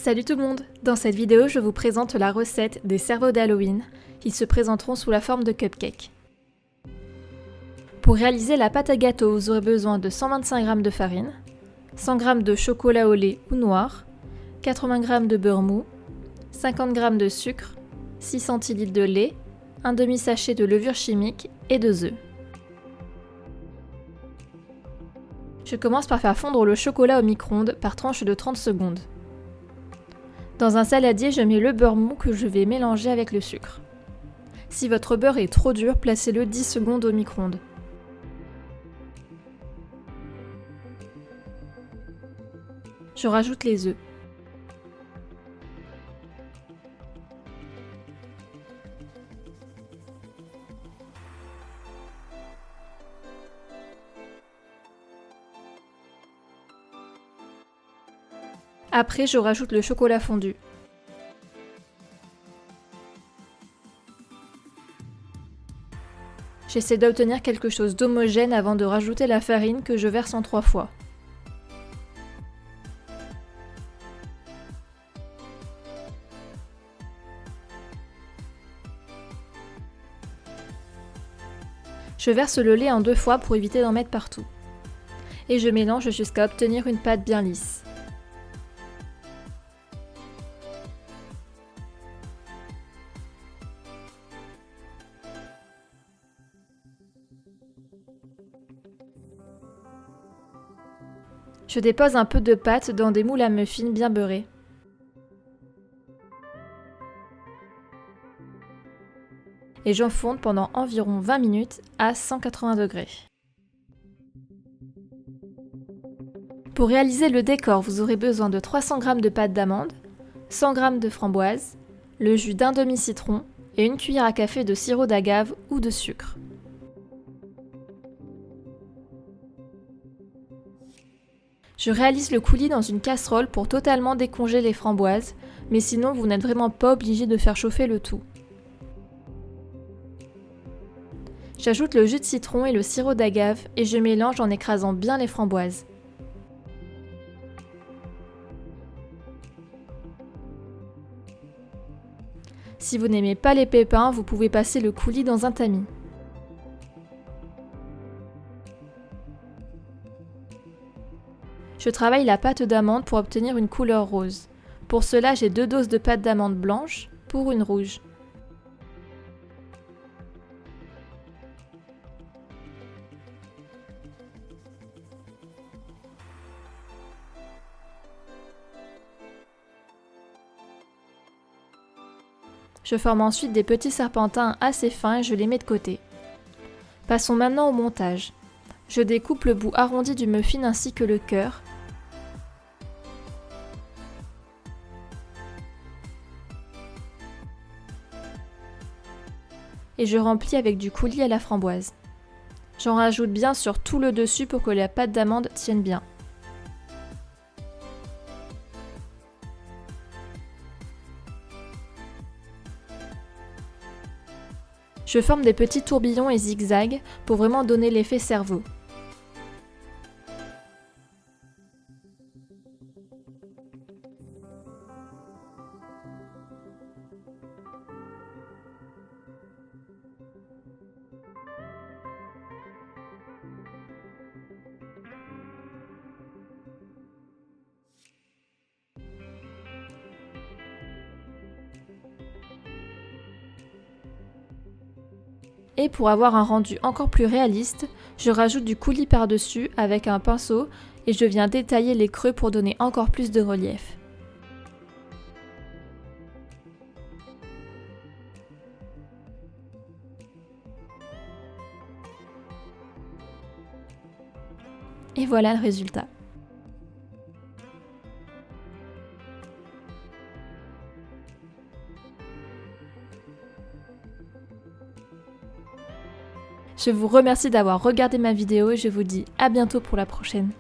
Salut tout le monde! Dans cette vidéo, je vous présente la recette des cerveaux d'Halloween. Ils se présenteront sous la forme de cupcakes. Pour réaliser la pâte à gâteau, vous aurez besoin de 125 g de farine, 100 g de chocolat au lait ou noir, 80 g de beurre mou, 50 g de sucre, 6 cl de lait, un demi-sachet de levure chimique et 2 œufs. Je commence par faire fondre le chocolat au micro-ondes par tranche de 30 secondes. Dans un saladier, je mets le beurre mou que je vais mélanger avec le sucre. Si votre beurre est trop dur, placez-le 10 secondes au micro-ondes. Je rajoute les œufs. Après, je rajoute le chocolat fondu. J'essaie d'obtenir quelque chose d'homogène avant de rajouter la farine que je verse en 3 fois. Je verse le lait en 2 fois pour éviter d'en mettre partout. Et je mélange jusqu'à obtenir une pâte bien lisse. Je dépose un peu de pâte dans des moules à muffins bien beurrés. Et j'enfourne pendant environ 20 minutes à 180 degrés. Pour réaliser le décor, vous aurez besoin de 300 g de pâte d'amande, 100 g de framboise, le jus d'un demi-citron et une cuillère à café de sirop d'agave ou de sucre. Je réalise le coulis dans une casserole pour totalement décongeler les framboises, mais sinon vous n'êtes vraiment pas obligé de faire chauffer le tout. J'ajoute le jus de citron et le sirop d'agave et je mélange en écrasant bien les framboises. Si vous n'aimez pas les pépins, vous pouvez passer le coulis dans un tamis. Je travaille la pâte d'amande pour obtenir une couleur rose. Pour cela, j'ai 2 doses de pâte d'amande blanche pour une rouge. Je forme ensuite des petits serpentins assez fins et je les mets de côté. Passons maintenant au montage. Je découpe le bout arrondi du muffin ainsi que le cœur. Et je remplis avec du coulis à la framboise. J'en rajoute bien sur tout le dessus pour que la pâte d'amande tienne bien. Je forme des petits tourbillons et zigzags pour vraiment donner l'effet cerveau. Et pour avoir un rendu encore plus réaliste, je rajoute du coulis par-dessus avec un pinceau et je viens détailler les creux pour donner encore plus de relief. Et voilà le résultat. Je vous remercie d'avoir regardé ma vidéo et je vous dis à bientôt pour la prochaine.